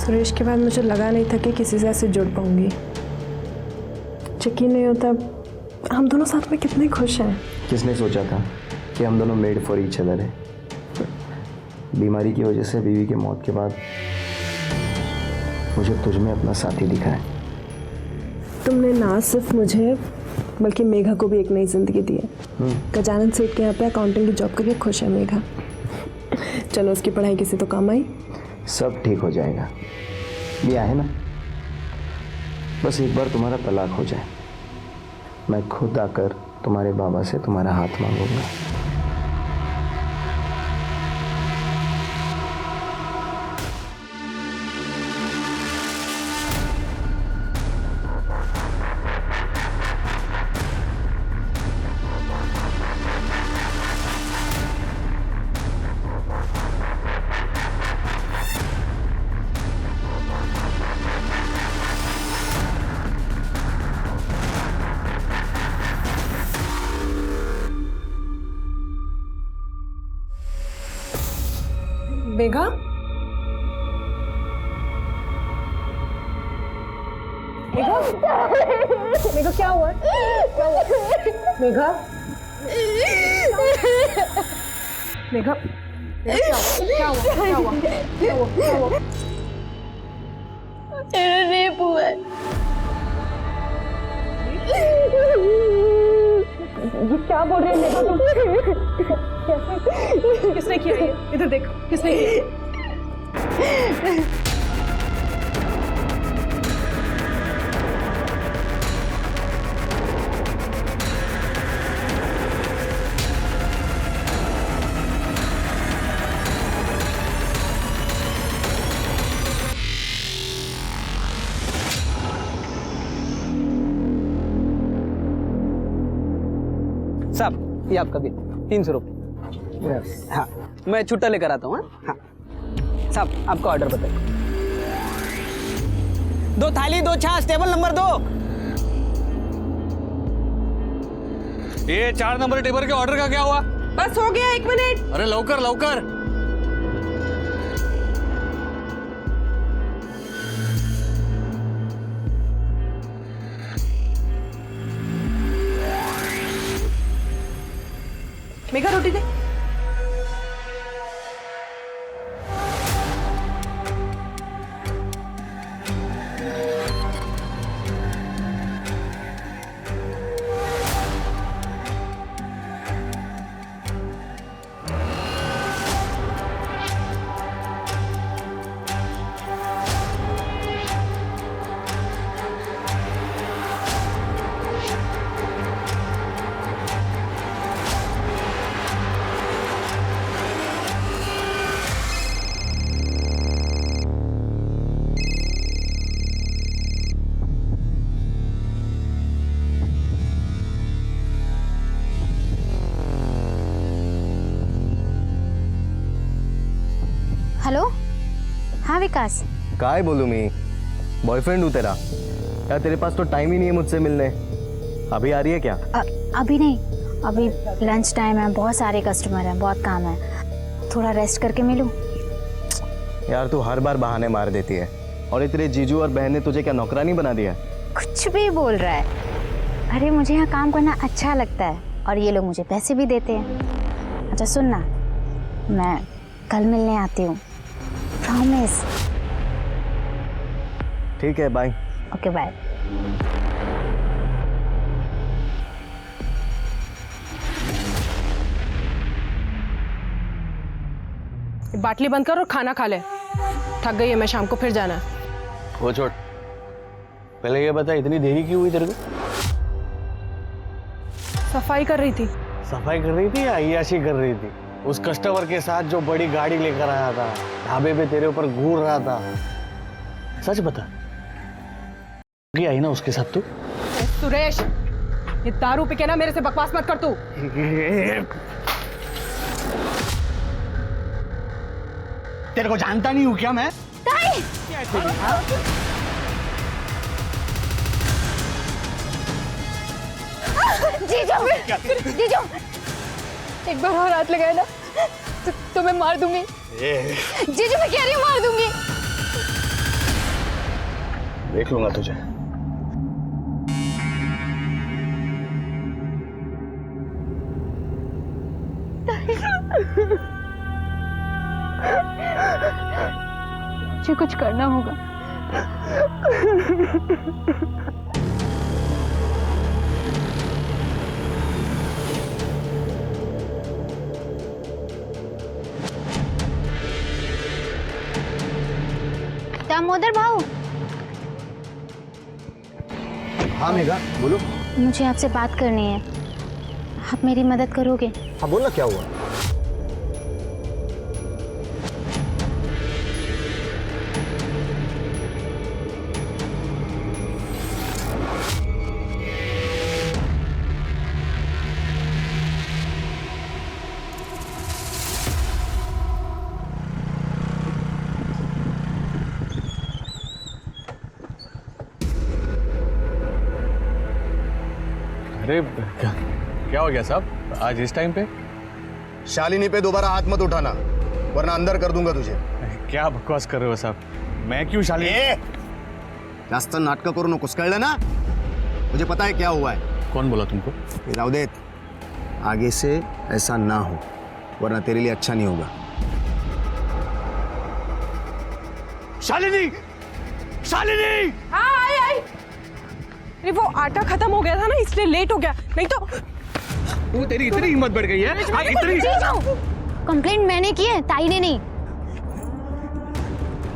सुरेश के बाद मुझे लगा नहीं था कि किसी से ऐसे जुड़ पाऊंगी। यकीन नहीं होता हम दोनों साथ में कितने खुश हैं। किसने सोचा था कि हम दोनों मेड फॉर ईच अदर हैं। बीमारी की वजह से बीवी की मौत के बाद मुझे तुझमें अपना साथी दिखा है। तुमने ना सिर्फ मुझे बल्कि मेघा को भी एक नई जिंदगी दी है। गजानन सेठ के यहाँ पे अकाउंटिंग की जॉब करके खुश है मेघा। चलो उसकी पढ़ाई किसी तो काम आई। सब ठीक हो जाएगा। ये है ना, बस एक बार तुम्हारा तलाक हो जाए, मैं खुद आकर तुम्हारे बाबा से तुम्हारा हाथ मांगूंगा। मेघा, मेघा, मेघा क्या हुआ? क्या हुआ? मेघा, मेघा, क्या हुआ? क्या हुआ? क्या हुआ? क्या हुआ? रेप हुआ है। ये क्या बोल रहे हैं मेघा? कैसे? किसने किया ये? इधर देखो, किसने किया? साहब ये आपका बिल 300 रुपये। हाँ मैं छुट्टा लेकर आता हूँ। हाँ साहब आपका ऑर्डर बताइए। 2 थाली 2 छाछ, टेबल नंबर 2। ये 4 नंबर टेबल के ऑर्डर का क्या हुआ? बस हो गया, 1 मिनट। अरे लवकर लवकर। मेघा रोटी दे। हेलो, हाँ विकास। काय बोलूं मैं, बॉयफ्रेंड हूँ तेरा। यार तेरे पास तो टाइम ही नहीं है मुझसे मिलने। अभी आ रही है क्या? अभी नहीं, अभी लंच टाइम है, बहुत सारे कस्टमर हैं, बहुत काम है, थोड़ा रेस्ट करके मिलूं। यार तू हर बार बहाने मार देती है। और ये तेरे जीजू और बहन ने तुझे क्या नौकरानी बना दिया? कुछ भी बोल रहा है। अरे मुझे यहाँ काम करना अच्छा लगता है और ये लोग मुझे पैसे भी देते हैं। अच्छा सुन ना, मैं कल मिलने आती हूँ, प्रॉमिस। ठीक है, बाय। Okay bye. बाटली बंद कर और खाना खा ले। थक गई है मैं, शाम को फिर जाना है। वो छोड़, पहले ये बता इतनी देरी क्यों हुई तेरे को? सफाई कर रही थी। सफाई कर रही थी या अय्याशी कर रही थी? उस कस्टमर के साथ जो बड़ी गाड़ी लेकर आया था, ढाबे पे तेरे ऊपर घूर रहा था, सच बता क्या आई ना उसके साथ तू? सुरेश, ये दारू पी के ना मेरे से बकवास मत कर तू। तेरे को जानता नहीं हूँ क्या मैं? जीजू, जीजू, एक बार और हाथ लगाए ना तो मैं मार दूंगी। जीजू मैं कह रही हूँ मार दूंगी। देख लूंगा तुझे। मुझे कुछ करना होगा। दामोदर भाऊ, हाँ मेघा बोलो। मुझे आपसे बात करनी है, आप मेरी मदद करोगे? हाँ बोलना, क्या हुआ? अरे क्या हो गया साहब आज इस टाइम पे? शालिनी पे दोबारा हाथ मत उठाना, वरना अंदर कर दूंगा तुझे। क्या बकवास कर रहे हो साहब? मैं क्यों शालिनी? जास्त नाटक करू नकोस, कळलं ना? मुझे पता है क्या हुआ है। कौन बोला तुमको? ये रावदेत, आगे से ऐसा ना हो, वरना तेरे लिए अच्छा नहीं होगा। शालिनी! शालिनी! हाँ आई आई। अरे वो आटा खत्म हो गया था ना, इसलिए लेट हो गया, नहीं तो। वो तेरी इतनी हिम्मत बढ़ गई है? इतनी? कंप्लेंट मैंने की है, ताई ने नहीं।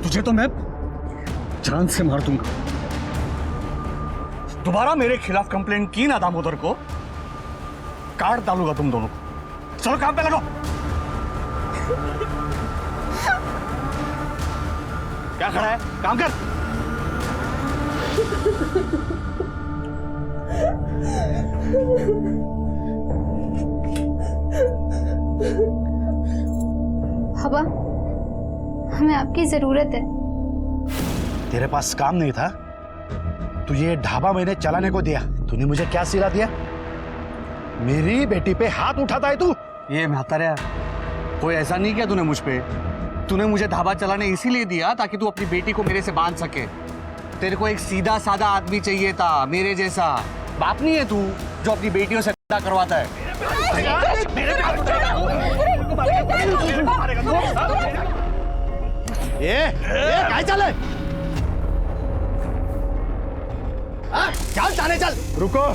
तुझे तो मैं जान से मार दूंगा। दोबारा मेरे खिलाफ कंप्लेंट की ना दामोदर को, काट डालूंगा तुम दोनों को। चलो काम पे लगो। क्या खड़ा है? काम कर। हवा, हमें आपकी जरूरत है। तेरे पास काम नहीं था? तू ये ढाबा मैंने चलाने को दिया, तूने मुझे क्या सिला दिया? मेरी बेटी पे हाथ उठाता है तू? ये म्हातारा, कोई ऐसा नहीं किया तूने मुझ पे। तूने मुझे ढाबा चलाने इसीलिए दिया ताकि तू अपनी बेटी को मेरे से बांध सके। तेरे को एक सीधा साधा आदमी चाहिए था, मेरे जैसा। बाप नहीं है तू जो अपनी बेटियों से धंधा करवाता है। ये काय चाले? चल थाने चल। रुको,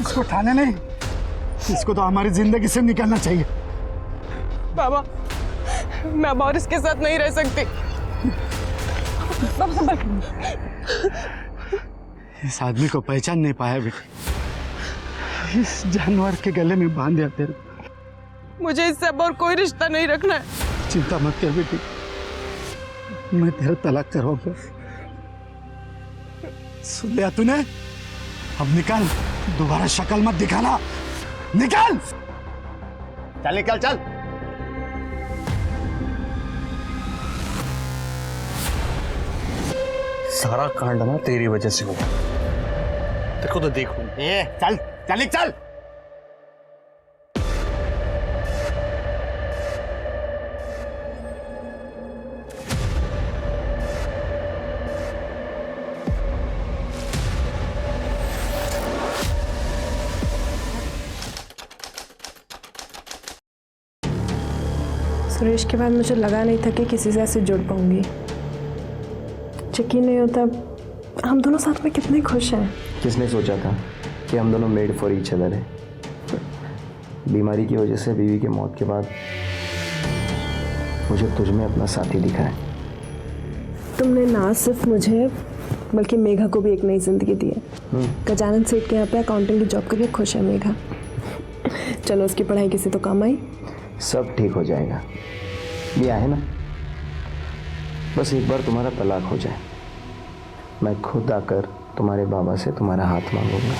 इसको थाने नहीं, इसको तो हमारी जिंदगी से निकलना चाहिए। बाबा, मैं अब और इसके साथ नहीं रह सकती। बाबा संभल। इस आदमी को पहचान नहीं पाया बेटी, इस जानवर के गले में बांध दिया तेरे। मुझे इससे अब और कोई रिश्ता नहीं रखना है। चिंता मत कर बेटी, मैं तेरा तलाक करवाऊंगा। सुन लिया तूने? अब निकल, दोबारा शक्ल मत दिखाना, निकल। चल निकल चल। सारा कांड ना तेरी वजह से हुआ, तेरे को तो देखूं। चल चल चल। सुरेश के बाद मुझे लगा नहीं था कि किसी से ऐसे जुड़ पाऊंगी। यकीन नहीं होता हम दोनों साथ में कितने खुश हैं। किसने सोचा था कि हम दोनों मेड फॉर ईच अदर हैं? बीमारी की वजह से बीवी की मौत के बाद मुझे तुझ में अपना साथी दिखा है। तुमने ना सिर्फ मुझे बल्कि मेघा को भी एक नई जिंदगी दी है। गजानन सेठ के यहाँ पे अकाउंटिंग की जॉब करके खुश है मेघा। चलो उसकी पढ़ाई किसी तो काम आई। सब ठीक हो जाएगा, ये है ना? बस एक बार तुम्हारा तलाक हो जाए, मैं खुद आकर तुम्हारे बाबा से तुम्हारा हाथ मांगूंगा।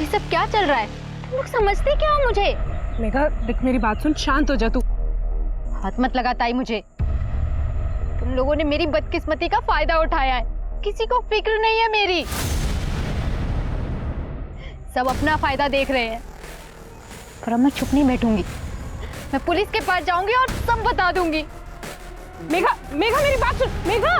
ये सब क्या चल रहा है? तुम लोग समझते क्या हो मुझे? मेघा देख, मेरी बात सुन, शांत हो जा तू। हाथ मत लगा ताई मुझे। तुम लोगों ने मेरी बदकिस्मती का फायदा उठाया है। किसी को फिक्र नहीं है मेरी। सब अपना फायदा देख रहे हैं, पर अब मैं चुप नहीं बैठूंगी। मैं पुलिस के पास जाऊंगी और सब बता दूंगी। मेघा, मेघा मेरी बात सुन, मेघा।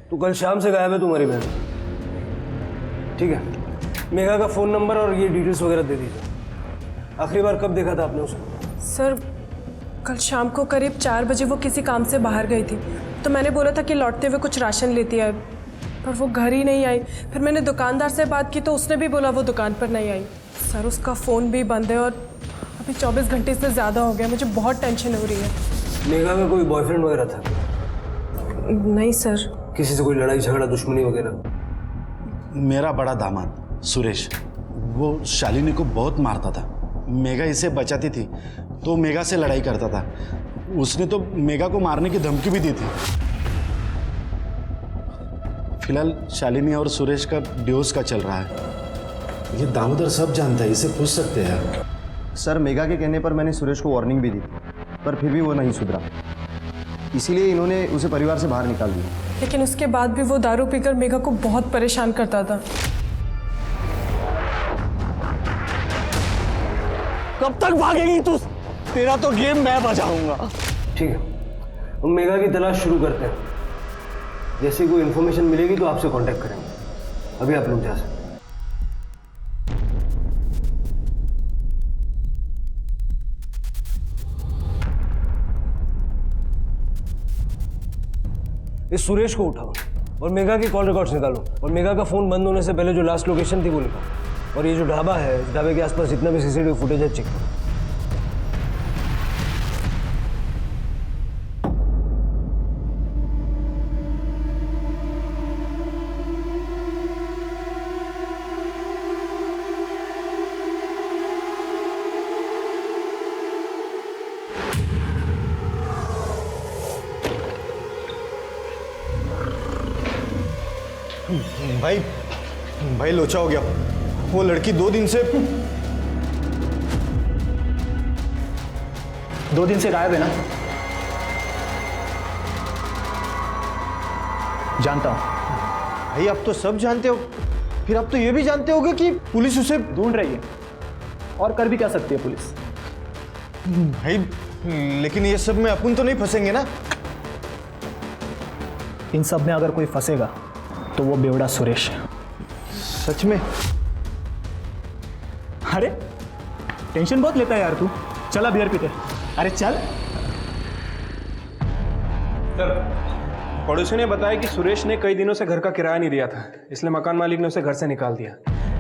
तो कल शाम से गायब है तुम्हारी बहन। ठीक है, मेघा का फोन नंबर और ये डिटेल्स वगैरह दे दीजिए। आखिरी बार कब देखा था आपने उसे? सर, कल शाम को करीब 4 बजे वो किसी काम से बाहर गई थी, तो मैंने बोला था कि लौटते हुए कुछ राशन लेती है, पर वो घर ही नहीं आई। फिर मैंने दुकानदार से बात की तो उसने भी बोला वो दुकान पर नहीं आई। सर, उसका फ़ोन भी बंद है और अभी 24 घंटे से ज़्यादा हो गया। मुझे बहुत टेंशन हो रही है। मेघा का कोई बॉयफ्रेंड वगैरह था? नहीं सर। किसी से कोई लड़ाई झगड़ा दुश्मनी वगैरह? मेरा बड़ा दामाद सुरेश, वो शालिनी को बहुत मारता था। मेघा इसे बचाती थी तो मेघा से लड़ाई करता था। उसने तो मेघा को मारने की धमकी भी दी थी। फिलहाल शालिनी और सुरेश का डिवोर्स का चल रहा है। ये दामोदर सब जानता है, इसे पूछ सकते हैं। सर, मेघा के कहने पर मैंने सुरेश को वार्निंग भी दी, पर फिर भी वो नहीं सुधरा, इसीलिए इन्होंने उसे परिवार से बाहर निकाल दिया। लेकिन उसके बाद भी वो दारू पीकर मेघा को बहुत परेशान करता था। कब तक भागेगी तू? तेरा तो गेम मैं बजाऊंगा। ठीक है, हम मेघा की तलाश शुरू करते हैं। जैसे कोई इन्फॉर्मेशन मिलेगी तो आपसे कांटेक्ट करेंगे। अभी आप लोग जा सकते हैं। इस सुरेश को उठाओ और मेघा की कॉल रिकॉर्ड्स निकालो और मेघा का फोन बंद होने से पहले जो लास्ट लोकेशन थी वो लिखो। और ये जो ढाबा है, इस ढाबे के आसपास जितना भी सीसीटीवी फुटेज है चेक करो। भाई लोचा हो गया। वो लड़की 2 दिन से गायब है ना? जानता हूं। भाई, आप तो सब जानते हो, फिर आप तो ये भी जानते होगे कि पुलिस उसे ढूंढ रही है, और कर भी क्या सकती है पुलिस? भाई, लेकिन ये सब में अपन तो नहीं फंसेंगे ना? इन सब में अगर कोई फंसेगा तो वो बेवड़ा सुरेश है। सच में? अरे टेंशन बहुत लेता है यार तू। चला बियर पीते। अरे चल। सर, पड़ोसी ने बताया कि सुरेश ने कई दिनों से घर का किराया नहीं दिया था, इसलिए मकान मालिक ने उसे घर से निकाल दिया।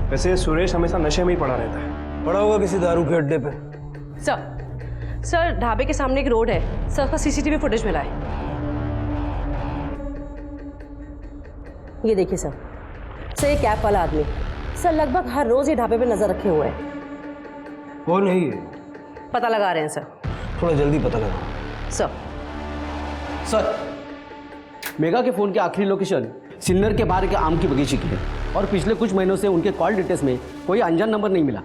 वैसे सुरेश हमेशा नशे में ही पड़ा रहता है। पड़ा होगा किसी दारू के अड्डे पे। सर ढाबे के सामने एक रोड है, सर का सीसीटीवी फुटेज मिला है। ये देखिए सर, ये कैब वाला आदमी सर लगभग हर रोज ये ढाबे पे नजर रखे हुए है। कौन है ये? पता लगा रहे हैं सर। थोड़ा जल्दी पता लगाओ। सर, मेघा के फोन की आखिरी लोकेशन सिल्लर के बाहर के आम की बगीचे की है और पिछले कुछ महीनों से उनके कॉल डिटेल्स में कोई अनजान नंबर नहीं मिला।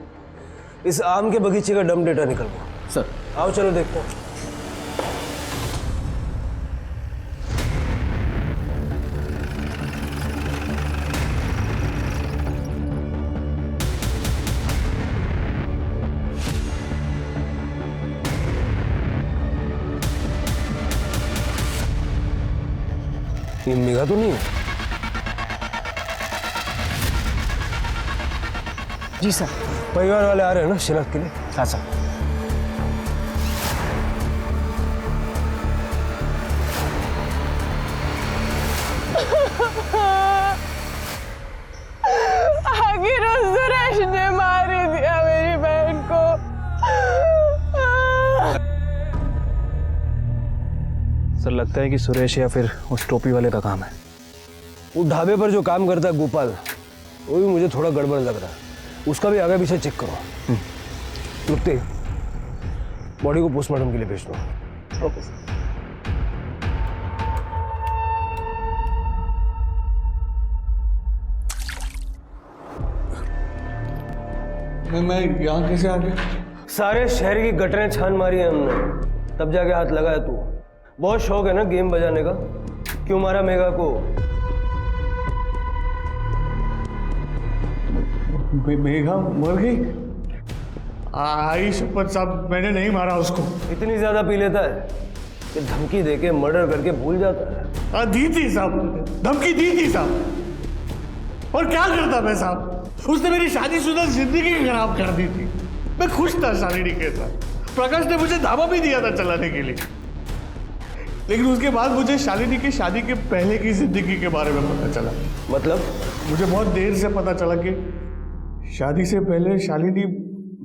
इस आम के बगीचे का डम डेटा निकलवाओ। सर, आओ चलो देखते हैं। ये मेघा तो नहीं है? जी सर। परिवार वाले आ रहे हैं ना शिनाख्त के लिए? हाँ सर। आखिर उस सुरेश ने मार दिया मेरी बहन को। सर, लगता है कि सुरेश या फिर उस टोपी वाले का काम है। वो ढाबे पर जो काम करता है गोपाल, वो भी मुझे थोड़ा गड़बड़ लग रहा है। उसका भी आगे पीछे चेक करो। रुकते बॉडी को पोस्टमार्टम के लिए भेज दो। Okay sir. मैं यहाँ कैसे आ गया? सारे शहर की गटरें छान मारी है हमने, तब जाके हाथ लगाया तू। बहुत शौक है ना गेम बजाने का? क्यों मारा मेघा को? मेघा मर गई? आई शपथ साहब, मैंने नहीं मारा उसको। इतनी ज्यादा पी लेता है कि धमकी देके मर्डर करके भूल जाता है। हाँ, दी थी साहब, धमकी दी थी साहब। और क्या करता मैं साहब? उसने मेरी शादीशुदा जिंदगी खराब कर दी थी। मैं खुश था शालिनी के साथ। प्रकाश ने मुझे धावा भी दिया था चलाने के लिए, लेकिन उसके बाद मुझे शालिनी की शादी के पहले की जिंदगी के बारे में पता चला। मतलब? मुझे बहुत देर से पता चला कि शादी से पहले शालिनी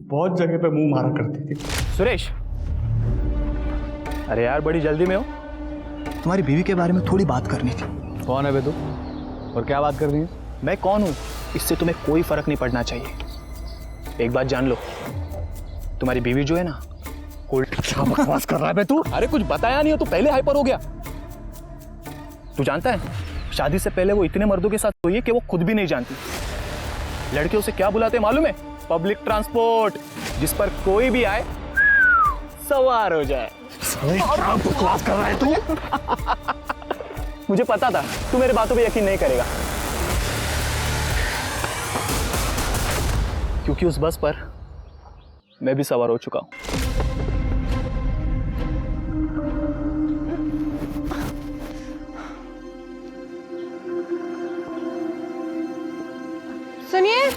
बहुत जगह पे मुंह मारा करती थी। सुरेश, अरे यार बड़ी जल्दी में हो। तुम्हारी बीवी के बारे में थोड़ी बात करनी थी। कौन है बे तू, और क्या बात करनी है? मैं कौन हूँ इससे तुम्हें कोई फर्क नहीं पड़ना चाहिए। एक बात जान लो, तुम्हारी बीवी जो है ना, क्या बकवास कर रहा है बे तू? अरे कुछ बताया नहीं हो तो पहले हाइपर हो गया। तू जानता है शादी से पहले वो इतने मर्दों के साथ सोई है कि वो खुद भी नहीं जानती। लड़के उसे क्या बुलाते हैं मालूम है? पब्लिक ट्रांसपोर्ट, जिस पर कोई भी आए सवार हो जाए। क्या बकवास कर रहा है तू? मुझे पता था तू मेरे बातों पे यकीन नहीं करेगा, क्योंकि उस बस पर मैं भी सवार हो चुका हूं। सुनिए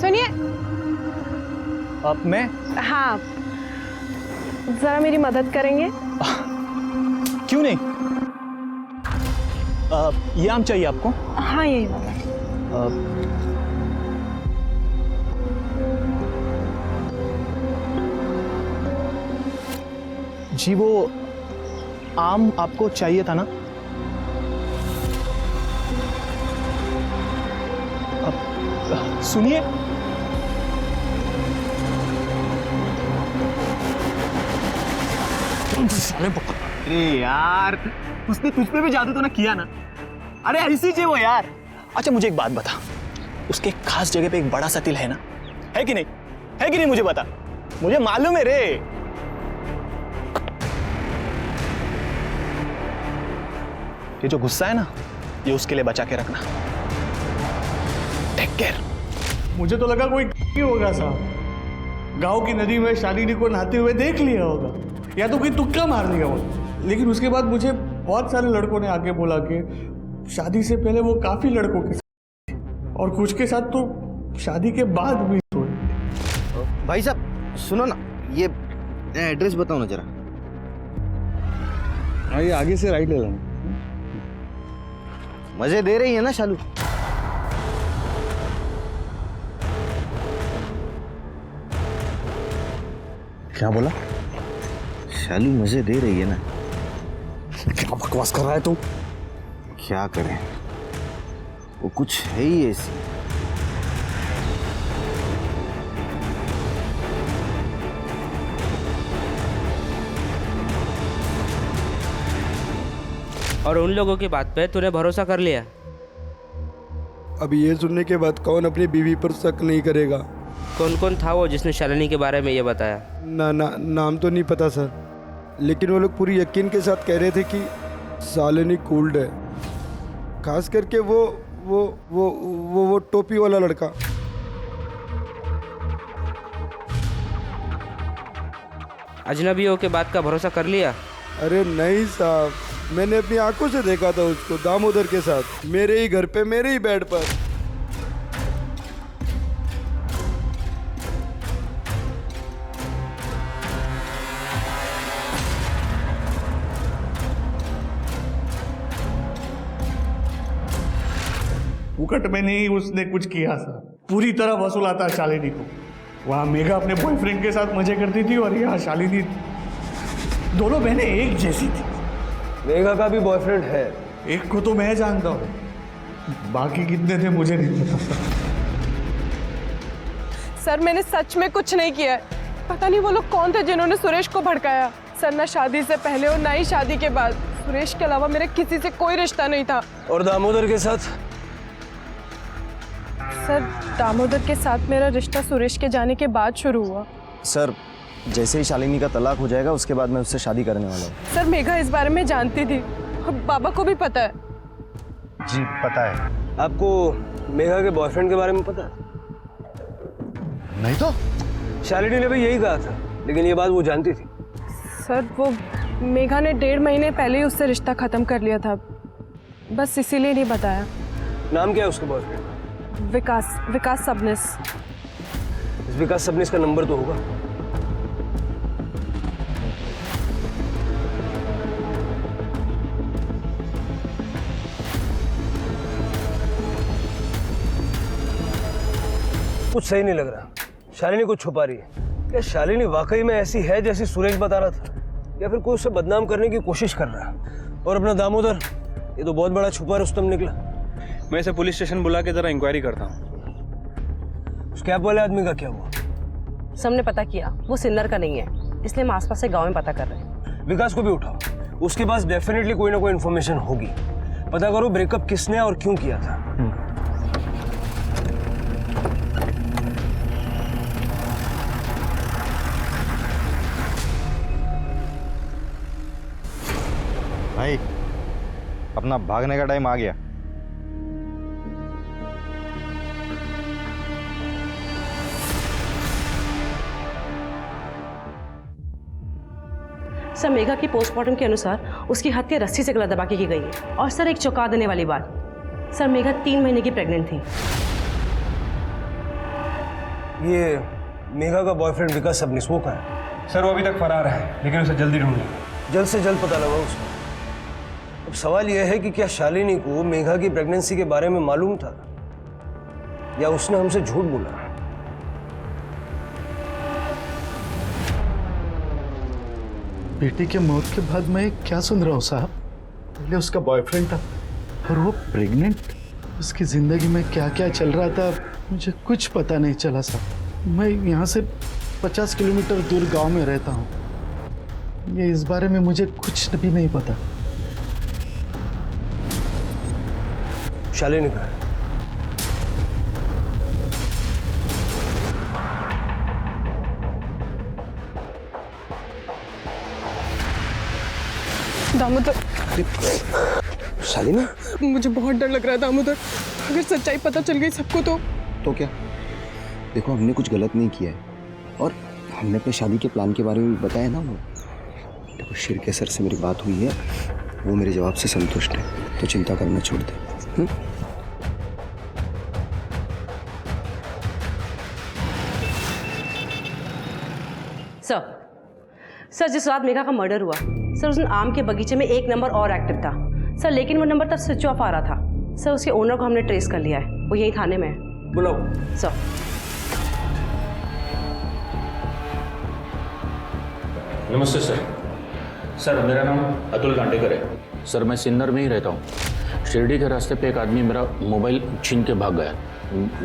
सुनिए। अब मैं? हाँ, जरा मेरी मदद करेंगे? क्यों नहीं? ये आम चाहिए आपको? हाँ, यही वाला। जी वो आम आपको चाहिए था ना? सुनिए, अरे यार उसने तुझ पे भी जादू तो ना किया ना? अरे ऐसी चाहिए वो यार। अच्छा मुझे एक बात बता, उसके एक खास जगह पे एक बड़ा सा तिल है ना? है कि नहीं? है कि नहीं मुझे बता, मुझे मालूम है रे। ये जो गुस्सा है ना, ये उसके लिए बचा के रखना। Take care. मुझे तो लगा कोई होगा साहब, गांव की नदी में शालिनी को नहाते हुए देख लिया होगा, या तो कोई तुक्का मार दिया होगा। लेकिन उसके बाद मुझे बहुत सारे लड़कों ने आके बोला कि शादी से पहले वो काफी लड़कों के साथ, और कुछ के साथ तो शादी के बाद भी सोए। भाई साहब सुनो ना, ये एड्रेस बताओ ना जरा। हाँ, ये आगे से राइट ले लेना। मजे दे रही है ना शालू? क्या बोला? शालू मजे दे रही है ना? क्या बकवास कर रहा है तू? क्या करें, वो कुछ है ही ऐसी। और उन लोगों की बात पे तूने भरोसा कर लिया? अब ये सुनने के बाद कौन अपनी बीवी पर शक नहीं करेगा? कौन कौन था वो जिसने शालिनी के बारे में ये बताया? नाम तो नहीं पता सर, लेकिन वो लोग पूरी यकीन के साथ कह रहे थे कि शालिनी कूल्ड है, खास करके वो टोपी वाला लड़का। अजनबियों के बात का भरोसा कर लिया? अरे नहीं साहब, मैंने अपनी आंखों से देखा था उसको दामोदर के साथ, मेरे ही घर पे, मेरे ही बेड पर। फुकट में नहीं उसने कुछ किया था, पूरी तरह वसूला था शालिनी को। वहां मेघा अपने बॉयफ्रेंड के साथ मजे करती थी और यहाँ शालिनी, दोनों बहनें एक जैसी थी। मेघा का भी बॉयफ्रेंड है? एक को तो मैं जानता हूँ, बाकी कितने थे मुझे नहीं पता। सर मैंने सच में कुछ नहीं किया है। पता नहीं वो लोग कौन थे जिन्होंने सुरेश को भड़काया। सर ना शादी से पहले और ना ही शादी के बाद सुरेश के अलावा मेरे किसी से कोई रिश्ता नहीं था। और दामोदर के साथ? सर दामोदर के साथ मेरा रिश्ता सुरेश के जाने के बाद शुरू हुआ। सर जैसे ही शालिनी का तलाक हो जाएगा उसके बाद मैं उससे शादी करने वाला हूँ। सर मेघा इस बारे में जानती थी, बाबा को भी पता है। जी पता है। आपको मेघा के बॉयफ्रेंड के बारे में पता है? नहीं तो शालिनी ने भी यही कहा था, लेकिन ये बात वो जानती थी। सर वो मेघा ने 1.5 महीने पहले ही उससे रिश्ता ख़त्म कर लिया था, बस इसीलिए नहीं बताया। नाम क्या है उसके बॉयफ्रेंड? विकास सबनिस। इस विकास सबनिस का नंबर तो होगा। कुछ सही नहीं लग रहा। शालिनी कुछ छुपा रही है। क्या शालिनी वाकई में ऐसी है जैसी सुरेश बता रहा था, या फिर कोई उसे बदनाम करने की कोशिश कर रहा है? और अपना दामोदर, ये तो बहुत बड़ा छुपा रुस्तम निकला। मैं इसे पुलिस स्टेशन बुला के जरा इंक्वायरी करता हूँ। उस कैब वाले आदमी का क्या हुआ? सबने पता किया वो सिन्नर का नहीं है, इसलिए हम आसपास से गांव में पता कर रहे हैं। विकास को भी उठाओ, उसके पास डेफिनेटली कोई ना कोई इन्फॉर्मेशन होगी। पता करो ब्रेकअप किसने और क्यों किया था। भाई अपना भागने का टाइम आ गया। सर मेघा की पोस्टमार्टम के अनुसार उसकी हत्या रस्सी से गला दबा के की गई है। और सर एक चौंका देने वाली बात, सर मेघा 3 महीने की प्रेग्नेंट थी। ये मेघा का बॉयफ्रेंड विकास सबनिस वो कहाँ है? सर वो अभी तक फरार है, लेकिन उसे जल्दी ढूंढ लेंगे। जल्द से जल्द पता लगाओ उसको। अब सवाल यह है कि क्या शालिनी को मेघा की प्रेगनेंसी के बारे में मालूम था, या उसने हमसे झूठ बोला? बेटी के मौत के बाद मैं क्या सुन रहा हूँ साहब? पहले उसका बॉयफ्रेंड था और वो प्रेग्नेंट। उसकी जिंदगी में क्या क्या चल रहा था मुझे कुछ पता नहीं चला साहब। मैं यहाँ से 50 किलोमीटर दूर गांव में रहता हूँ। ये इस बारे में मुझे कुछ भी नहीं पता। शालिनी कहाँ है? दामोदर, शालिनी, मुझे बहुत डर लग रहा है दामोदर। अगर सच्चाई पता चल गई सबको तो क्या? देखो हमने कुछ गलत नहीं किया है, और हमने अपने शादी के प्लान के बारे में भी बताया ना। वो देखो शिरके सर से मेरी बात हुई है, वो मेरे जवाब से संतुष्ट है, तो चिंता करना छोड़ दे। सर जिस रात मेघा का मर्डर हुआ, सर उस दिन आम के बगीचे में एक नंबर और एक्टिव था सर, लेकिन वो नंबर तब स्विच ऑफ आ रहा था सर। उसके ओनर को हमने ट्रेस कर लिया है, वो यही थाने में है। बुलाओ सर। नमस्ते सर। सर मेरा नाम अतुल कांडेकर है सर। मैं सिन्नर में ही रहता हूँ। शिरडी के रास्ते पे एक आदमी मेरा मोबाइल छीन के भाग गया।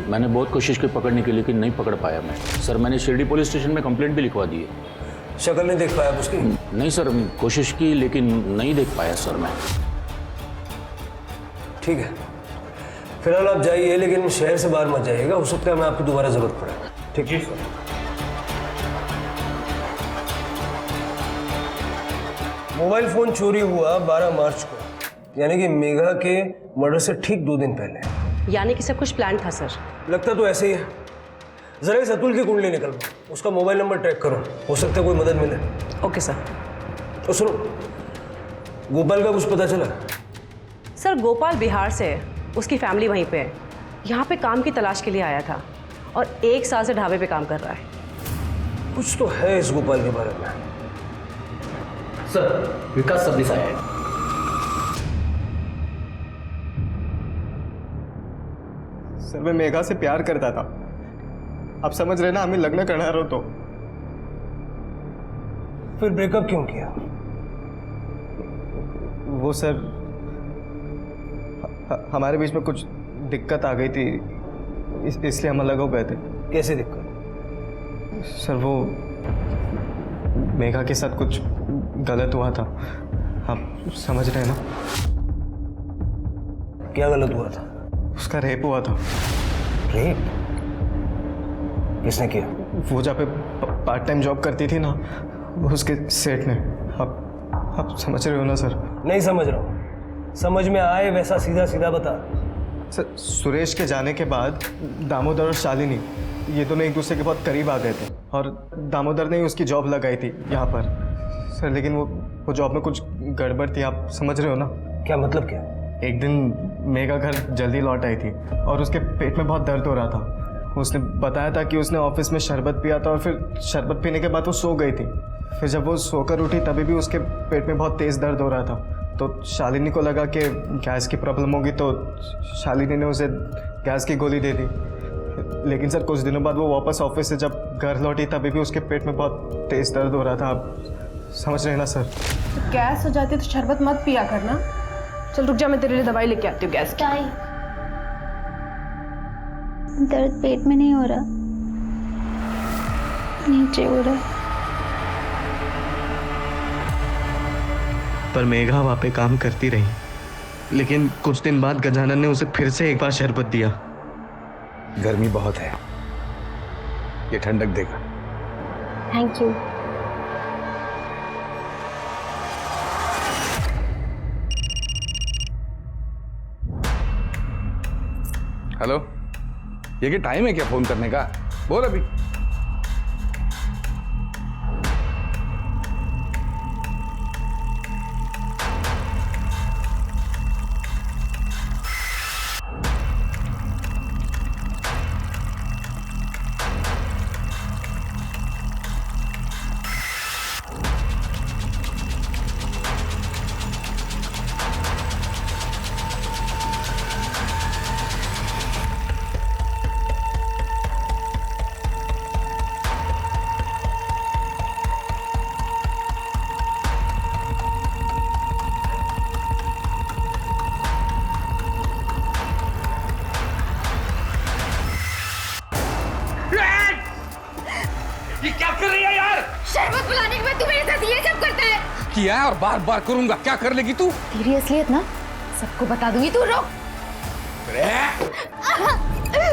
मैंने बहुत कोशिश की पकड़ने की, लेकिन नहीं पकड़ पाया मैं। सर मैंने शिरडी पुलिस स्टेशन में कंप्लेंट भी लिखवा दी है। शक्ल नहीं देख पाया उसकी? नहीं सर, कोशिश की लेकिन नहीं देख पाया सर मैं। ठीक है, फिलहाल आप जाइए, लेकिन शहर से बाहर मत जाइएगा। हो सकता है हमें आपकी दोबारा जरूरत पड़े। ठीक है सर। मोबाइल फोन चोरी हुआ 12 मार्च को, यानी कि मेघा के मर्डर से ठीक 2 दिन पहले। यानी कि सब कुछ प्लान था सर? लगता तो ऐसे ही है। जरा इस अतुल की कुंडली निकलवाओ, उसका मोबाइल नंबर ट्रैक करो, हो सकता है कोई मदद मिले। Okay sir. और सुनो, गोपाल का कुछ पता चला? सर गोपाल बिहार से है, उसकी फैमिली वहीं पे है। यहाँ पे काम की तलाश के लिए आया था और 1 साल से ढाबे पे काम कर रहा है। कुछ तो है इस गोपाल के बारे में। सर विकास सबनिस आया है। सर मैं मेघा से प्यार करता था, आप समझ रहे ना, हमें लग्न करना रहो तो। फिर ब्रेकअप क्यों किया? वो सर हमारे बीच में कुछ दिक्कत आ गई थी, इसलिए हम अलग हो गए थे। कैसे दिक्कत? सर वो मेघा के साथ कुछ गलत हुआ था, आप समझ रहे हैं ना? क्या गलत हुआ था? उसका रेप हुआ था। रेप? किसने किया? वो जहाँ पे पार्ट टाइम जॉब करती थी ना, उसके सेठ ने। आप समझ रहे हो ना सर? नहीं समझ रहा हूँ। समझ में आए वैसा सीधा सीधा बता। सर सुरेश के जाने के बाद दामोदर और शालिनी ये दोनों एक दूसरे के बहुत करीब आ गए थे और दामोदर ने ही उसकी जॉब लगाई थी यहाँ पर सर। लेकिन वो जॉब में कुछ गड़बड़ थी, आप समझ रहे हो ना। क्या मतलब क्या? एक दिन मेघा घर जल्दी लौट आई थी और उसके पेट में बहुत दर्द हो रहा था। उसने बताया था कि उसने ऑफिस में शरबत पिया था और फिर शरबत पीने के बाद वो सो गई थी। फिर जब वो सोकर उठी तभी भी उसके पेट में बहुत तेज़ दर्द हो रहा था। तो शालिनी को लगा कि गैस की प्रॉब्लम होगी, तो शालिनी ने उसे गैस की गोली दे दी। लेकिन सर कुछ दिनों बाद वो वापस ऑफिस से जब घर लौटी तभी भी उसके पेट में बहुत तेज़ दर्द हो रहा था। आप समझ रहे हैं ना सर। तो गैस हो जाती है तो शरबत मत पिया करना। चल रुक जा, मैं तेरे लिए दवाई लेके आती हूँ गैस की। दर्द पेट में नहीं हो रहा, नीचे हो रहा। पर मेघा वहाँ पे काम करती रही, लेकिन कुछ दिन बाद गजानन ने उसे फिर से एक बार शरबत दिया। गर्मी बहुत है, ये ठंडक देगा। Thank you. हेलो, ये क्या टाइम है क्या फोन करने का? बोल अभी। ये क्या कर रही है यार? शरबत पिलाने के बाद तू मेरे साथ ये सब करता है? किया है और बार बार करूंगा। क्या कर लेगी तू? तेरी असलियत ना सबको बता दूंगी। तू रोक।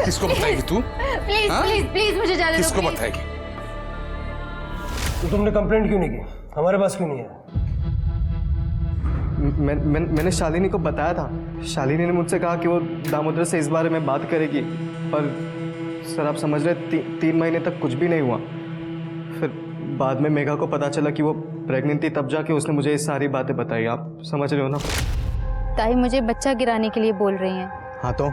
किसको बताएगी तू? प्लीज हाँ? प्लीज प्लीज मुझे जाने दो। किसको प्लीज। बताएगी? तो तुमने कंप्लेंट क्यों नहीं की? हमारे पास क्यों नहीं है? मैंने शालिनी को बताया था। शालिनी ने मुझसे कहा कि वो दामोदर से इस बारे में बात करेगी, पर सर आप समझ रहे 3 महीने तक कुछ भी नहीं हुआ। फिर बाद में मेघा को पता चला कि वो प्रेग्नेंट थी, तब जाके उसने मुझे ये सारी बातें बताई। आप समझ रहे हो ना। ताई मुझे बच्चा गिराने के लिए बोल रही हैं। हाँ तो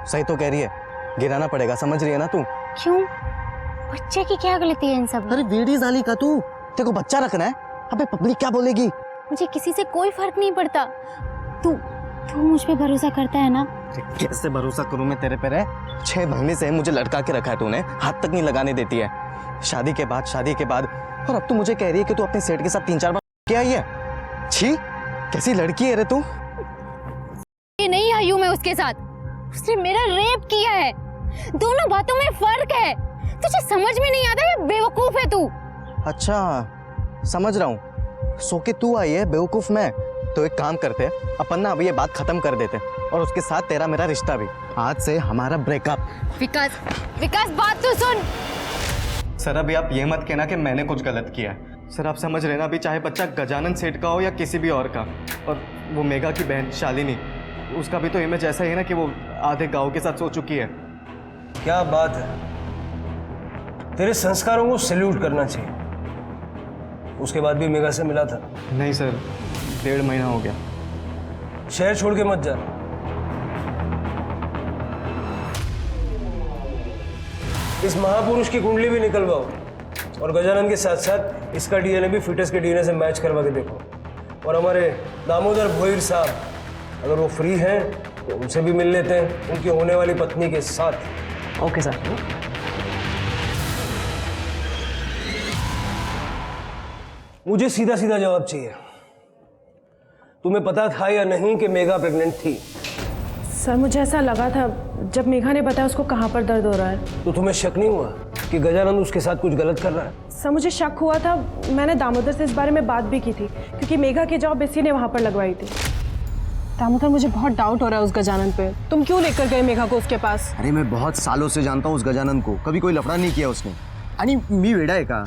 सही तो कह रही है, गिराना पड़ेगा। समझ रही है ना तू? क्यों? बच्चे की क्या गलती है इन सब? अरे वेड़ी जाली का तू, तेरे को बच्चा रखना है। अबे पब्लिक क्या बोलेगी? मुझे किसी से कोई फर्क नहीं पड़ता। तू तू मुझ पे भरोसा करता है ना? कैसे भरोसा करूं मैं तेरे पे रे? 6 महीने से मुझे लटका के रखा है तूने, हाथ तक नहीं लगाने देती है। शादी के बाद और अब तू मुझे कह रही है कि तू अपने सेठ के साथ 3-4 बार क्या आई है? छी, कैसी लड़की है रे तू? ये नहीं आई हूं मैं उसके साथ। उसने मेरा रेप किया है। दोनों बातों में फर्क है। तुझे समझ में नहीं आता? ये बेवकूफ है तू। अच्छा समझ रहा हूँ। सो के तू आई है बेवकूफ मैं। तो एक काम करते हैं, अपन ना अभी ये बात खत्म कर देते और उसके साथ तेरा मेरा रिश्ता भी। आज से हमारा ब्रेकअप। विकास बात तो सुन। सर अभी आप ये मत कहना कि मैंने कुछ गलत किया है। सर आप समझ रहे ना, अभी चाहे बच्चा गजानन सेठ का हो या किसी भी और का, और वो मेघा की बहन शालिनी, उसका भी तो इमेज ऐसा ही है ना कि वो आधे गांव के साथ सो चुकी है। क्या बात है, तेरे संस्कारों को सैल्यूट करना चाहिए। उसके बाद भी मेघा से मिला था? नहीं सर, 1.5 महीना हो गया। शहर छोड़ के मत जा। इस महापुरुष की कुंडली भी निकलवाओ और गजानन के साथ साथ इसका डीएनए भी फिटस के डीएनए से मैच करवा के देखो। और हमारे दामोदर भोईर साहब अगर वो फ्री हैं तो उनसे भी मिल लेते हैं, उनकी होने वाली पत्नी के साथ। Okay sir. मुझे सीधा सीधा जवाब चाहिए। तुम्हें पता था या नहीं कि मेघा प्रेग्नेंट थी? सर मुझे ऐसा लगा था जब मेघा ने बताया उसको कहाँ पर दर्द हो रहा है। तो तुम्हें शक नहीं हुआ कि गजानंद उसके साथ कुछ गलत कर रहा है? सर मुझे शक हुआ था। मैंने दामोदर से इस बारे में बात भी की थी क्योंकि मेघा की जॉब इसी ने वहाँ पर लगवाई थी। दामोदर मुझे बहुत डाउट हो रहा है उस गजानंद पे। तुम क्यों लेकर गए मेघा को उसके पास? अरे मैं बहुत सालों से जानता हूँ उस गजानन को, कभी कोई लफड़ा नहीं किया उसने। आणि मी वेडा है का?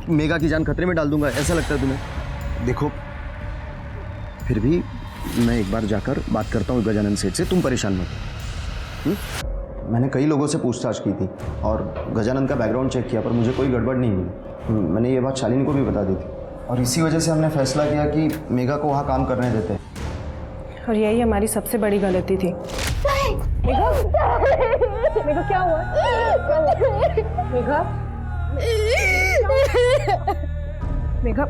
मेघा की जान खतरे में डाल दूंगा ऐसा लगता है तुम्हें? देखो फिर भी मैं एक बार जाकर बात करता हूँ गजानन सेठ से, तुम परेशान मत हो। मैंने कई लोगों से पूछताछ की थी और गजानन का बैकग्राउंड चेक किया, पर मुझे कोई गड़बड़ नहीं मिली। मैंने ये बात शालिनी को भी बता दी थी और इसी वजह से हमने फैसला किया कि मेघा को वहाँ काम करने देते हैं। और यही हमारी सबसे बड़ी गलती थी। मेघा, मेघा क्या हुआ? मेघा, मेघा,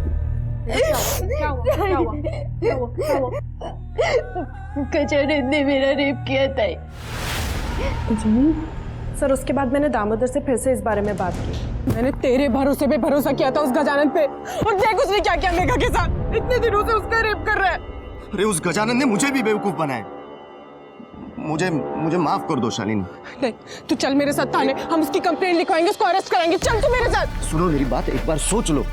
क्या हुआ? क्या हुआ? क्या हुआ? क्या हुआ? गजानन ने मेरा रेप किया था। सर उसके बाद मैंने दामोदर से फिर से इस बारे में बात की। मैंने तेरे भरोसे पे भरोसा किया था उस गजानन पे, और देख उसने क्या किया मेघा के साथ। इतने दिनों से उसका रेप कर रहा है। अरे उस गजानन ने मुझे भी बेवकूफ बनाया। मुझे माफ कर दो शालिनी। नहीं, तू चल मेरे साथ थाने, हम उसकी कंप्लेंट लिखवाएंगे, उसको अरेस्ट कराएंगे। चल तू मेरे साथ। सुनो मेरी बात, एक बार सोच लो।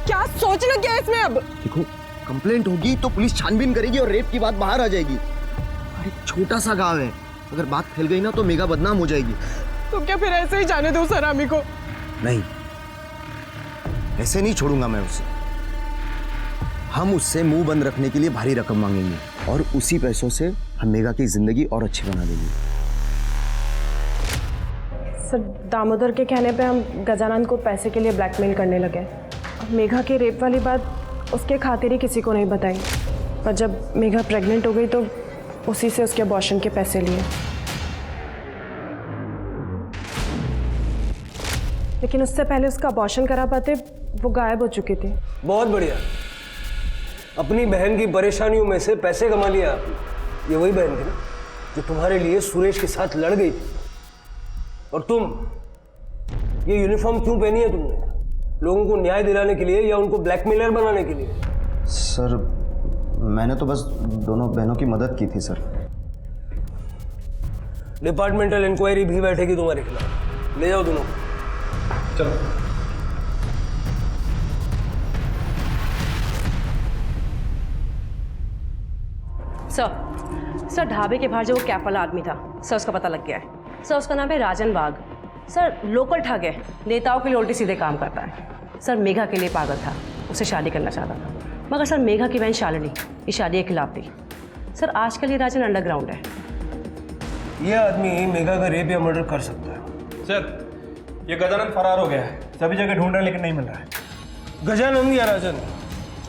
क्या सोचना क्या है इसमें अब? देखो, कंप्लेंट होगी तो पुलिस छानबीन करेगी और रेप की बात बाहर आ जाएगी। अरे छोटा सा गांव है, अगर बात फैल गई ना तो मेघा बदनाम हो जाएगी। तो क्या फिर ऐसे ही जाने दो सरामी को? नहीं, ऐसे नहीं छोड़ूंगा मैं उसे। हम उससे मुंह बंद रखने के लिए भारी रकम मांगेंगे और उसी पैसों से हम मेघा की जिंदगी और अच्छी बना देंगे। सर दामोदर के कहने पे हम गजानन को पैसे के लिए ब्लैकमेल करने लगे। मेघा के रेप वाली बात उसके खातिर ही किसी को नहीं बताई, पर जब मेघा प्रेग्नेंट हो गई तो उसी से उसके अबॉर्शन के पैसे लिए। लेकिन उससे पहले उसका अबॉर्शन करा पाते वो गायब हो चुकी थी। बहुत बढ़िया, अपनी बहन की परेशानियों में से पैसे कमा लिया आपने। ये वही बहन थी ना जो तुम्हारे लिए सुरेश के साथ लड़ गई थी। और तुम ये यूनिफॉर्म क्यों पहनी है तुमने? लोगों को न्याय दिलाने के लिए या उनको ब्लैकमेलर बनाने के लिए? सर मैंने तो बस दोनों बहनों की मदद की थी सर। डिपार्टमेंटल इंक्वायरी भी बैठेगी तुम्हारे खिलाफ। ले जाओ दोनों को। चलो। सर ढाबे के बाहर जो वो कैप वाला आदमी था, सर उसका पता लग गया है। सर उसका नाम है राजन बाग। सर लोकल ठग है, नेताओं के लिए उल्टे सीधे काम करता है। सर मेघा के लिए पागल था, उसे शादी करना चाहता था, मगर सर मेघा की बहन शालिनी इस शादी के खिलाफ थी। सर आजकल ये राजन अंडरग्राउंड है। ये आदमी मेघा का रेप या मर्डर कर सकता है। सर ये गजानन फरार हो गया है, सभी जगह ढूंढ रहे हैं लेकिन नहीं मिल रहा है। गजानन या राजन,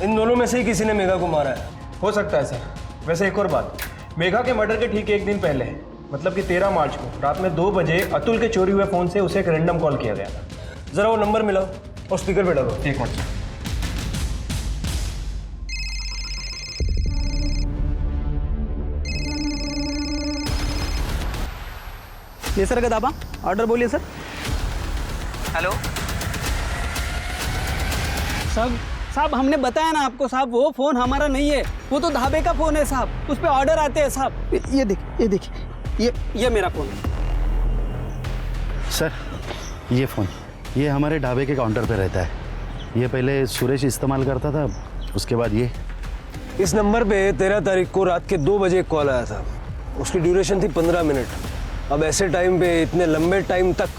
इन दोनों में से ही किसी ने मेघा को मारा है। हो सकता है सर। वैसे एक और बात, मेघा के मर्डर के ठीक एक दिन पहले, मतलब कि 13 मार्च को रात में 2 बजे अतुल के चोरी हुए फ़ोन से उसे एक रैंडम कॉल किया गया था। जरा वो नंबर मिलाओ और स्पीकर पे डालो। एक मिनट। ये सर गदाबा ऑर्डर बोलिए सर। हेलो साहब हमने बताया ना आपको साहब, वो फ़ोन हमारा नहीं है, वो तो ढाबे का फ़ोन है साहब, उस पर ऑर्डर आते हैं साहब। ये देखिए ये मेरा फ़ोन है सर। ये फ़ोन ये हमारे ढाबे के काउंटर पे रहता है। ये पहले सुरेश इस्तेमाल करता था, उसके बाद ये। इस नंबर पे 13 तारीख को रात के 2 बजे एक कॉल आया था। उसकी ड्यूरेशन थी 15 मिनट। अब ऐसे टाइम पे इतने लंबे टाइम तक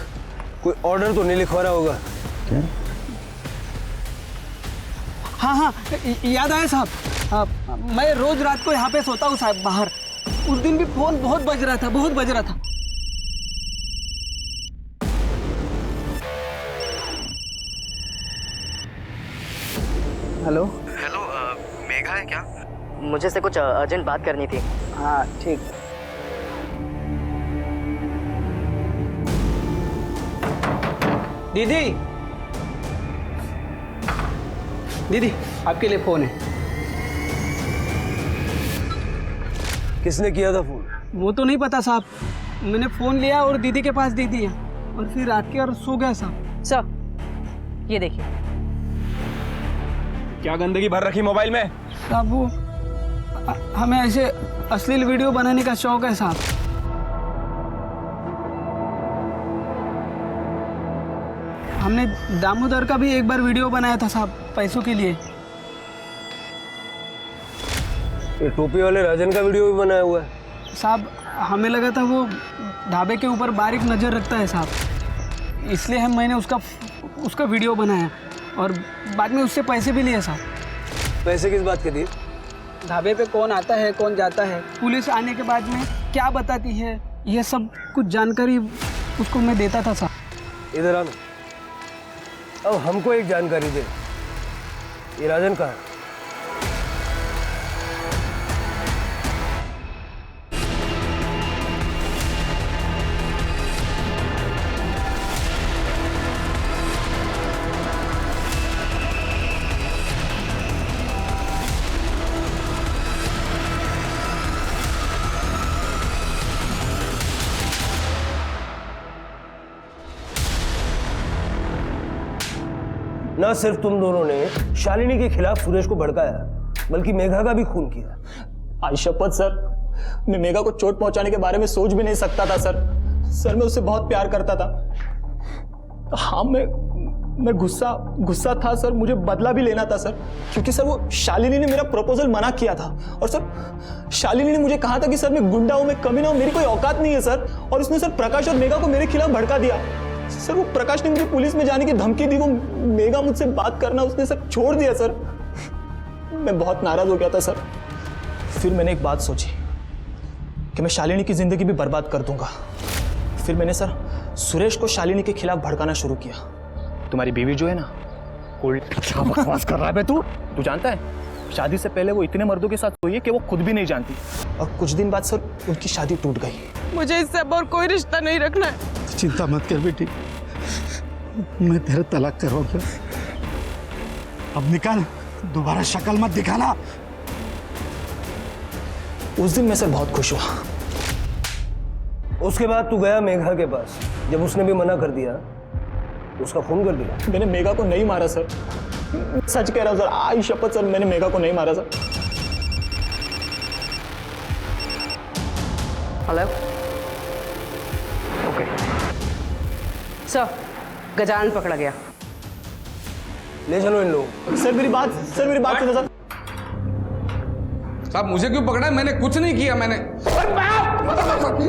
कोई ऑर्डर तो नहीं लिखवा रहा होगा क्या? हाँ याद आया साहब, मैं रोज रात को यहाँ पे सोता हूँ साहब बाहर। उस दिन भी फोन बहुत बज रहा था। हेलो मेघा है क्या? मुझे से कुछ अर्जेंट बात करनी थी। हाँ ठीक। दीदी आपके लिए फ़ोन है। किसने किया था फ़ोन? वो तो नहीं पता साहब, मैंने फ़ोन लिया और दीदी के पास दे दिया और फिर रात के और सो गया साहब। सर ये देखिए। क्या गंदगी भर रखी मोबाइल में? साहब वो हमें ऐसे अश्लील वीडियो बनाने का शौक है साहब। हमने दामोदर का भी एक बार वीडियो बनाया था साहब, पैसों के लिए। ये टोपी वाले राजन का वीडियो भी बनाया हुआ है साहब। हमें लगा था वो ढाबे के ऊपर बारीक नज़र रखता है साहब, इसलिए मैंने उसका वीडियो बनाया और बाद में उससे पैसे भी लिए साहब। पैसे किस बात के दिए? ढाबे पे कौन आता है कौन जाता है, पुलिस आने के बाद में क्या बताती है, ये सब कुछ जानकारी उसको मैं देता था साहब। इधर आना, अब हमको एक जानकारी दे, ये राजन कहाँ है? ना सिर्फ तुम दोनों ने शालिनी के खिलाफ सुरेश को भड़काया, बल्कि मेघा का भी खून किया। आज शपथ सर, मैं मेघा को चोट पहुंचाने के बारे में सोच भी नहीं सकता था सर। सर मैं उससे बहुत प्यार करता था। हाँ मैं गुस्सा था सर, मुझे बदला भी लेना था सर, क्योंकि सर वो शालिनी ने मेरा प्रपोजल मना किया था। और सर शालिनी ने मुझे कहा था कि सर मैं गुंडा हूं, मैं कमीना हूं, मेरी कोई औकात नहीं है सर। और उसने सर प्रकाश और मेघा को मेरे खिलाफ भड़का दिया। सर वो प्रकाश ने मुझे पुलिस में जाने की धमकी दी, वो मेघा मुझसे बात करना उसने सब छोड़ दिया सर। मैं बहुत नाराज हो गया था सर। फिर मैंने एक बात सोची कि मैं शालिनी की जिंदगी भी बर्बाद कर दूंगा। फिर मैंने सर सुरेश को शालिनी के खिलाफ भड़काना शुरू किया। तुम्हारी बीवी जो है ना, क्या बकवास कर रहा है बे तू? तू जानता है शादी से पहले वो इतने मर्दों के साथ सोई है कि वो खुद भी नहीं जानती। और कुछ दिन बाद सर उनकी शादी टूट गई। मुझे इससे अब और कोई रिश्ता नहीं रखना है। चिंता मत कर बेटी, मैं तेरा तलाक करवाऊंगा। अब निकाल, दोबारा शक्ल मत दिखाना। उस दिन मैं सर बहुत खुश हुआ। उसके बाद तू गया मेघा के पास, जब उसने भी मना कर दिया उसका खून कर दिया। मैंने मेघा को नहीं मारा सर, सच कह रहा हूं सर, आई शपथ सर, मैंने मेघा को नहीं मारा sir. Hello, okay sir, Gajanan पकड़ा गया। ले चलो इन लोग। सर मेरी बात सुनो सर। साहब मुझे क्यों पकड़ा है? मैंने कुछ नहीं किया। मैंने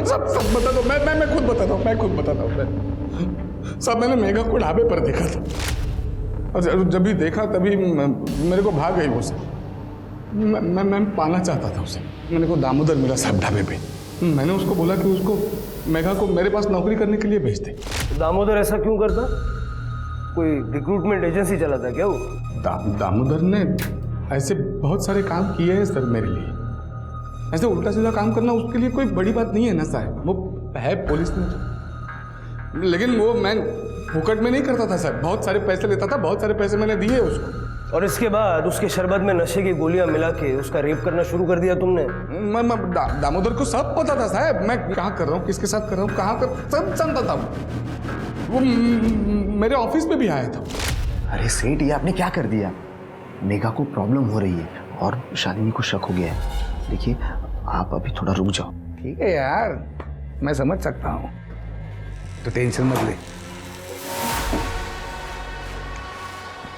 सब बता दो। मैं खुद बताता हूँ। साहब मैंने मेघा को ढाबे पर देखा था, और जब भी देखा तभी मेरे को भाग गई वो से। मैं पाना चाहता था उसे। मैंने को दामोदर मिला साहब ढाबे पे। मैंने उसको बोला कि उसको मेघा को मेरे पास नौकरी करने के लिए भेज दे। दामोदर ऐसा क्यों करता? कोई रिक्रूटमेंट एजेंसी चलाता क्या वो? दामोदर ने ऐसे बहुत सारे काम किए हैं सर मेरे लिए। ऐसे उल्टा सीधा काम करना उसके लिए कोई बड़ी बात नहीं है ना साहब। वो है पुलिस में, लेकिन वो मैं फुकट में नहीं करता था सर। बहुत सारे पैसे लेता था, बहुत सारे पैसे मैंने दिए उसको। और इसके बाद उसके शरबत में नशे की गोलियां मिला के उसका रेप करना शुरू कर दिया तुमने? दामोदर को सब पता था साहब, मैं कहाँ कर रहा हूँ, किसके साथ कर रहा हूँ, कहाँ कर, सब जानता था। वो मेरे ऑफिस में भी आया था। अरे सेठ, ये आपने क्या कर दिया? मेघा को प्रॉब्लम हो रही है और शालिनी को शक हो गया है। देखिए आप अभी थोड़ा रुक जाओ। ठीक है यार, मैं समझ सकता हूँ, तो टेंशन मत ले।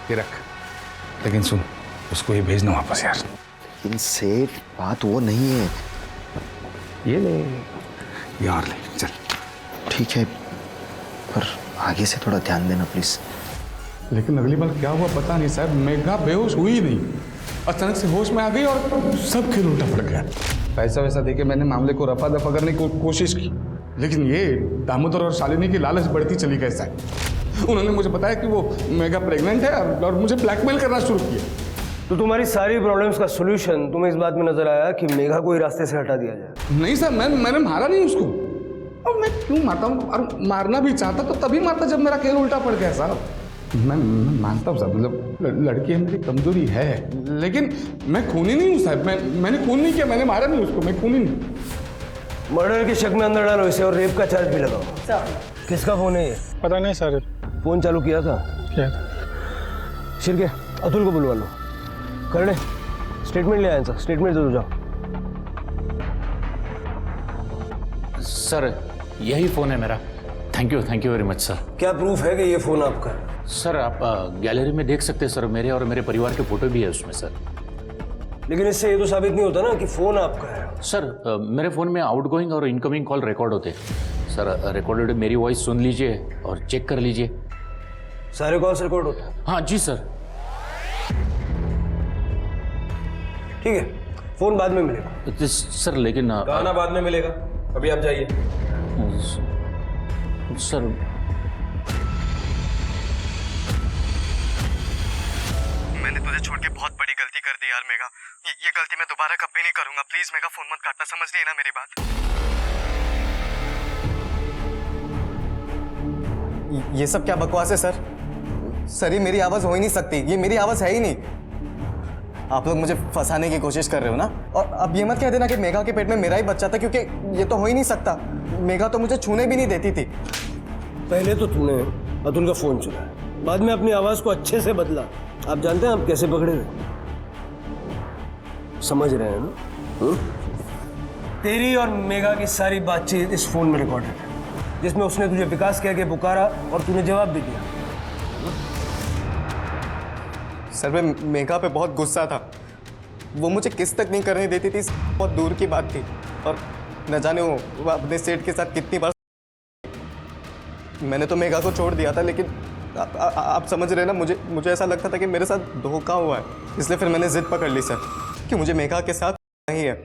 ये रख, लेकिन सुन, उसको ये भेजना वापस यार। लेकिन सेठ बात वो नहीं है। ये ले यार, ले चल। ठीक है, पर आगे से थोड़ा ध्यान देना प्लीज। लेकिन अगली बार क्या हुआ पता नहीं साहब। मेघा बेहोश हुई नहीं, अचानक से होश में आ गई और सब खेल उल्टा पड़ गया। पैसा वैसा देके मैंने मामले को रफा दफा करने की कोशिश की, लेकिन ये दामोदर और शालिनी की लालच बढ़ती चली गई साहब। उन्होंने मुझे बताया कि वो मेघा प्रेग्नेंट है और मुझे ब्लैकमेल करना शुरू किया। तो तुम्हारी सारी प्रॉब्लम्स का सॉल्यूशन तुम्हें इस बात में नजर आया कि मेघा को ही रास्ते से हटा दिया जाए? नहीं सर, मैंने मारा नहीं उसको। और मैं क्यों मारता हूँ? और मारना भी चाहता तो तभी मारता जब मेरा खेल उल्टा पड़ गया साहब। मैं मानता हूँ साहब, मतलब लड़की है, मेरी कमजोरी है, लेकिन मैं खूनी नहीं हूँ साहब। मैंने खून नहीं किया, मैंने मारा नहीं उसको, मैं खूनी नहीं। मर्डर के शक में अंदर डालो इसे और रेप का चार्ज भी लगाओ। किसका फोन है ये? पता नहीं सर। फोन चालू किया था क्या? शिरके, अतुल को बुलवा लो। कर ले, स्टेटमेंट ले आए सर, स्टेटमेंट दे दो जाओ। सर यही फ़ोन है मेरा। Thank you very much sir. क्या प्रूफ है कि ये फ़ोन आपका है? सर आप गैलरी में देख सकते हैं सर, मेरे और मेरे परिवार के फोटो भी है उसमें सर। लेकिन इससे ये तो साबित नहीं होता ना कि फ़ोन आपका है। सर मेरे फ़ोन में आउटगोइंग और इनकमिंग कॉल रिकॉर्ड होते हैं सर। रिकॉर्डेड मेरी वॉइस सुन लीजिए और चेक कर लीजिए। सारे कॉल्स रिकॉर्ड होते हैं? हाँ जी सर। ठीक है, फोन बाद में मिलेगा। सर लेकिन गाना बाद में मिलेगा, अभी आप जाइए। सर मैंने तुझे छोड़ के बहुत बड़ी गलती कर दी यार मेघा। ये गलती मैं दोबारा कभी नहीं करूंगा। प्लीज मेघा फोन मत काटना, समझ रही है ना मेरी बात? ये सब क्या बकवास है सर? सर ये मेरी आवाज हो ही नहीं सकती, ये मेरी आवाज है ही नहीं। आप लोग मुझे फंसाने की कोशिश कर रहे हो ना। और अब ये मत कह देना कि मेघा के पेट में मेरा ही बच्चा था, क्योंकि ये तो हो ही नहीं सकता। मेघा तो मुझे छूने भी नहीं देती थी। पहले तो तूने अतुल का फोन चुराया, बाद में अपनी आवाज को अच्छे से बदला। आप जानते हैं आप कैसे पकड़े हुए? समझ रहे हैं ना? तेरी और मेघा की सारी बातचीत इस फोन में रिकॉर्डेड है, जिसमें उसने तुझे विकास कह के पुकारा और तूने जवाब भी दिया। सर मैं मेघा पे बहुत गुस्सा था। वो मुझे किस तक नहीं करने देती थी, बहुत दूर की बात थी। और न जाने वो अपने सेठ के साथ कितनी बार। मैंने तो मेघा को छोड़ दिया था, लेकिन आप समझ रहे हैं ना, मुझे ऐसा लगता था कि मेरे साथ धोखा हुआ है। इसलिए फिर मैंने जिद पकड़ ली सर कि मुझे मेघा के साथ नहीं है।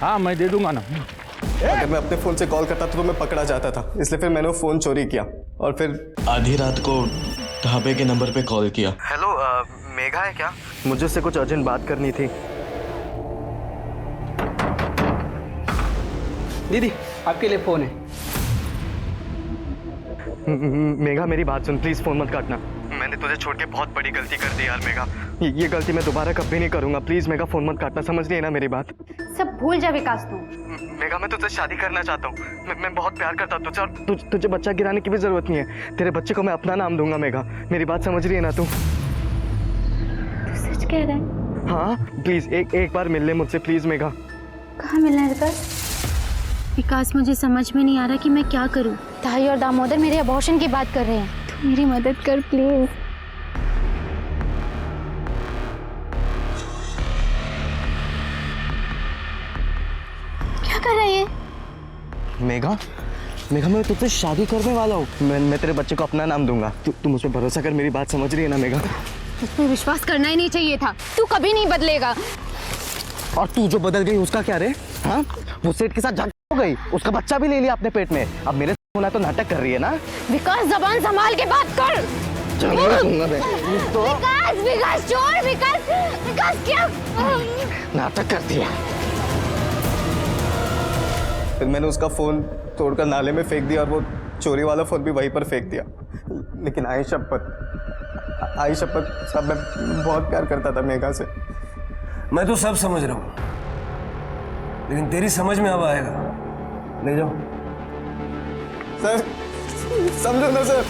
हाँ मैं दे दूंगा ना। अगर मैं अपने फोन से कॉल करता तो मैं पकड़ा जाता था, इसलिए फिर मैंने वो फोन चोरी किया और फिर आधी रात को ढाबे के नंबर पे कॉल किया। हेलो मेघा है क्या? मुझे उससे कुछ अर्जेंट बात करनी थी। दीदी आपके लिए फोन है। मेघा मेरी बात सुन, प्लीज फोन मत काटना। मैंने तुझे छोड़ के बहुत बड़ी गलती कर दी यार मेघा। ये गलती मैं दोबारा कभी नहीं करूंगा। प्लीज मेघा फोन मत काटना, समझ रही है ना मेरी बात? सब भूल जा विकास तू। मेघा मैं तुझसे शादी करना चाहता हूँ। मैं बहुत प्यार करता हूँ तुझसे, और तुझे बच्चा गिराने की भी जरूरत नहीं है। तेरे बच्चे को मैं अपना नाम दूंगा मेघा। मेरी बात समझ रही है ना तू? सच कह रहा है? हाँ प्लीज एक बार मिल ले मुझसे प्लीज मेघा। कहाँ मिलना है विकास? विकास मुझे समझ में नहीं आ रहा कि मैं क्या करूं। ताई और दामोदर मेरे अबॉर्शन की बात कर रहे हैं, तू मेरी मदद कर प्लीज। क्या कर रहा है ये? मेघा मैं तुझसे शादी करने वाला हूँ। मैं तेरे बच्चे को अपना नाम दूंगा। तू मुझ पर भरोसा कर, मेरी बात समझ रही है ना मेघा? तुझ पे विश्वास करना ही नहीं चाहिए था, तू कभी नहीं बदलेगा। और तू जो बदल गई उसका क्या रे? हाँ वो सेठ के साथ झगड़ा हो गई, उसका बच्चा भी ले लिया अपने पेट में। अब मेरे होना तो नाटक कर रही है ना? विकास जबान संभाल के बात कर। विकास छोड़। विकास क्या नाटक करती है? फिर मैंने उसका फोन तोड़कर नाले में फेंक दिया और वो चोरी वाला फोन भी वहीं पर फेंक दिया। लेकिन आई शपथ सब मैं बहुत प्यार करता था मेघा से। मैं तो सब समझ रहा हूँ, लेकिन तेरी समझ में अब आएगा। ले जाओ सर, समझो ना सर।